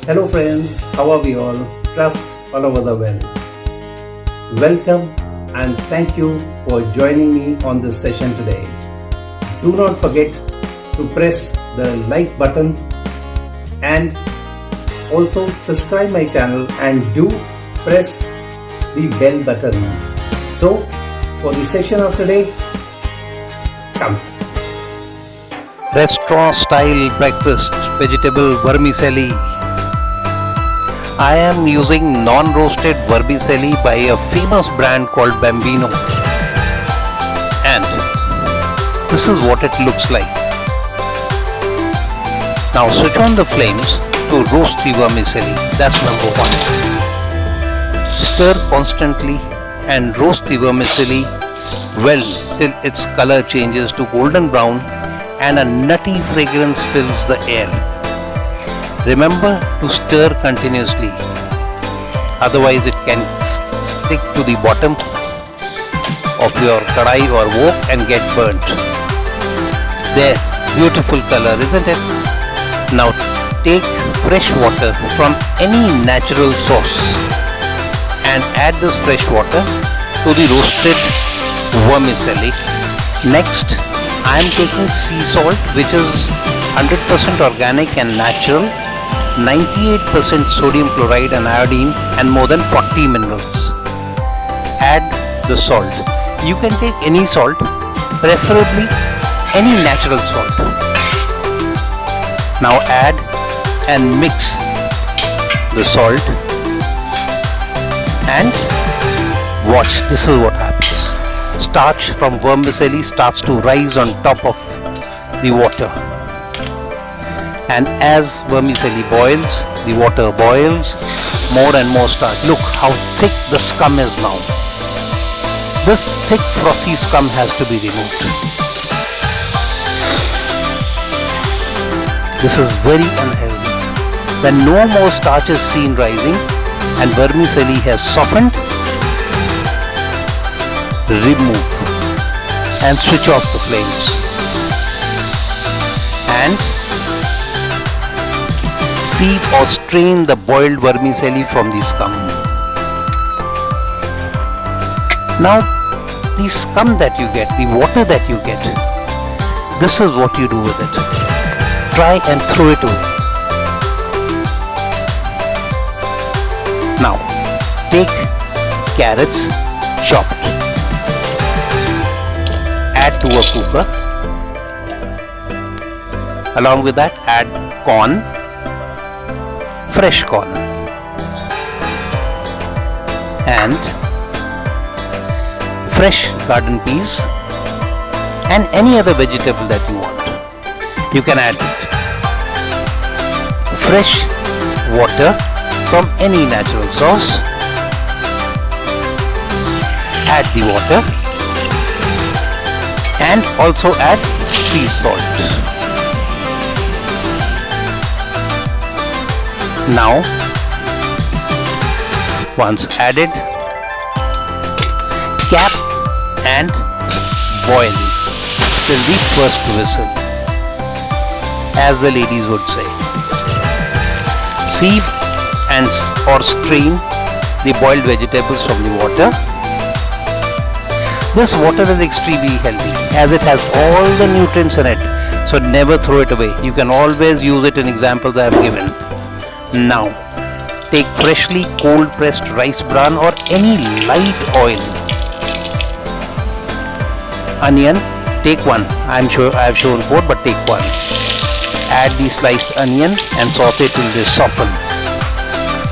Hello friends, how are we all? Trust all over the world. Welcome and thank you for joining me on this session today. Do not forget to press the like button and also subscribe my channel and do press the bell button. So for the session of today, come. Restaurant style breakfast vegetable vermicelli. I am using non-roasted vermicelli by a famous brand called Bambino, and this is what it looks like. Now switch on the flames to roast the vermicelli. That's number one. Stir constantly and roast the vermicelli well till its color changes to golden brown and a nutty fragrance fills the air. Remember to stir continuously, otherwise it can stick to the bottom of your kadai or wok and get burnt. There, beautiful color, isn't it? Now take fresh water from any natural source and add this fresh water to the roasted vermicelli. Next, I am taking sea salt, which is 100% organic and natural, 98% sodium chloride and iodine, and more than 40 minerals. Add the salt. You can take any salt, preferably any natural salt. Now add and mix the salt and watch. This is what happens. Starch from vermicelli starts to rise on top of the water, and as vermicelli boils, the water boils, more and more starch. Look how thick the scum is now. This thick frothy scum has to be removed. This is very unhealthy. When no more starch is seen rising and vermicelli has softened, remove and switch off the flames and sieve or strain the boiled vermicelli from the scum. Now the scum that you get, the water that you get, this is what you do with it. Try and throw it away. Now take carrots chopped, add to a cooker. Along with that, add corn, fresh corn, and fresh garden peas, and any other vegetable that you want. You can add it. Fresh water from any natural source. Add the water and also add sea salt. Now, once added, cap and boil till the first whistle, as the ladies would say. Sieve and or strain the boiled vegetables from the water. This water is extremely healthy as it has all the nutrients in it, so never throw it away. You can always use it in examples I have given. Now, take freshly cold pressed rice bran or any light oil. Onion, take one. I am sure I have shown 4, but take one. Add the sliced onion and saute till they soften.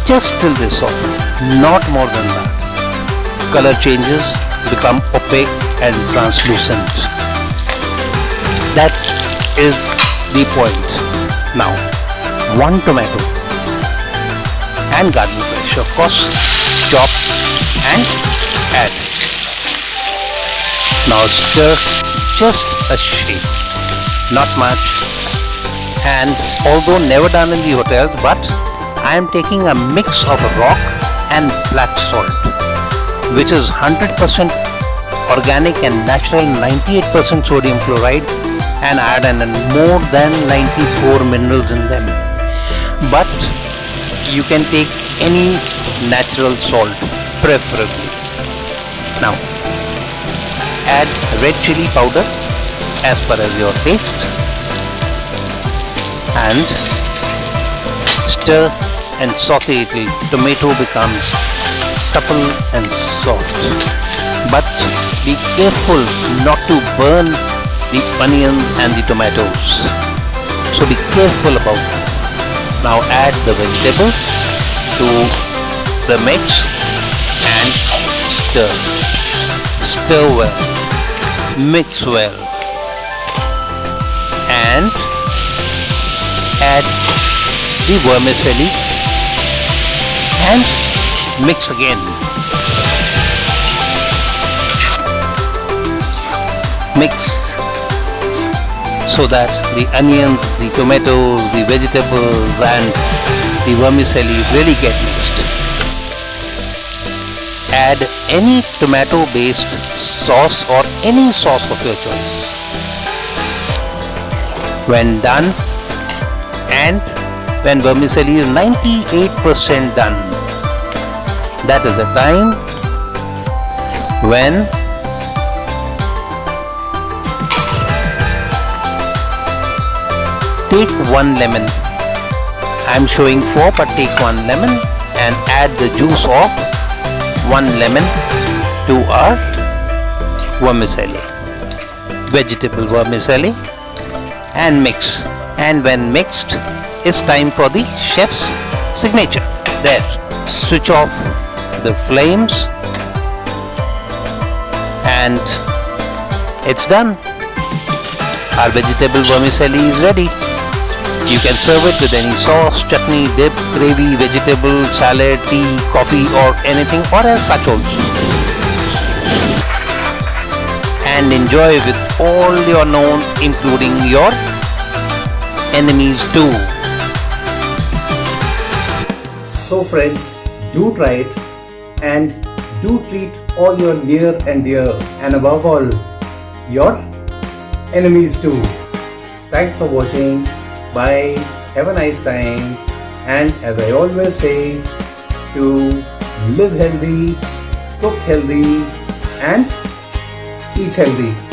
Just till they soften, not more than that. Color changes, become opaque and translucent. That is the point. Now, 1 tomato and garden fresh, of course, chop and add. Now stir just a shake, not much, and although never done in the hotel, but I am taking a mix of rock and black salt, which is 100% organic and natural, 98% sodium chloride and iodine and more than 94 minerals in them. But You can take any natural salt, preferably. Now, add red chili powder as per as your taste and stir and saute it till tomato becomes supple and soft. But be careful not to burn the onions and the tomatoes. So be careful about that. Now add the vegetables to the mix and stir. Stir well. Mix well. And add the vermicelli and mix again. Mix so that the onions, the tomatoes, the vegetables and the vermicelli really get mixed. Add any tomato based sauce or any sauce of your choice. When done and when vermicelli is 98% done, that is the time when take 1 lemon. I am showing 4, but take 1 lemon and add the juice of 1 lemon to our vermicelli, vegetable vermicelli, and mix. And when mixed, it's time for the chef's signature. There, switch off the flames and it's done. Our vegetable vermicelli is ready. You can serve it with any sauce, chutney, dip, gravy, vegetable, salad, tea, coffee or anything or as such also. And enjoy with all your known, including your enemies too. So friends, do try it and do treat all your near and dear and above all your enemies too. Thanks for watching. Bye. Have a nice time. And as I always say, to live healthy, cook healthy and eat healthy.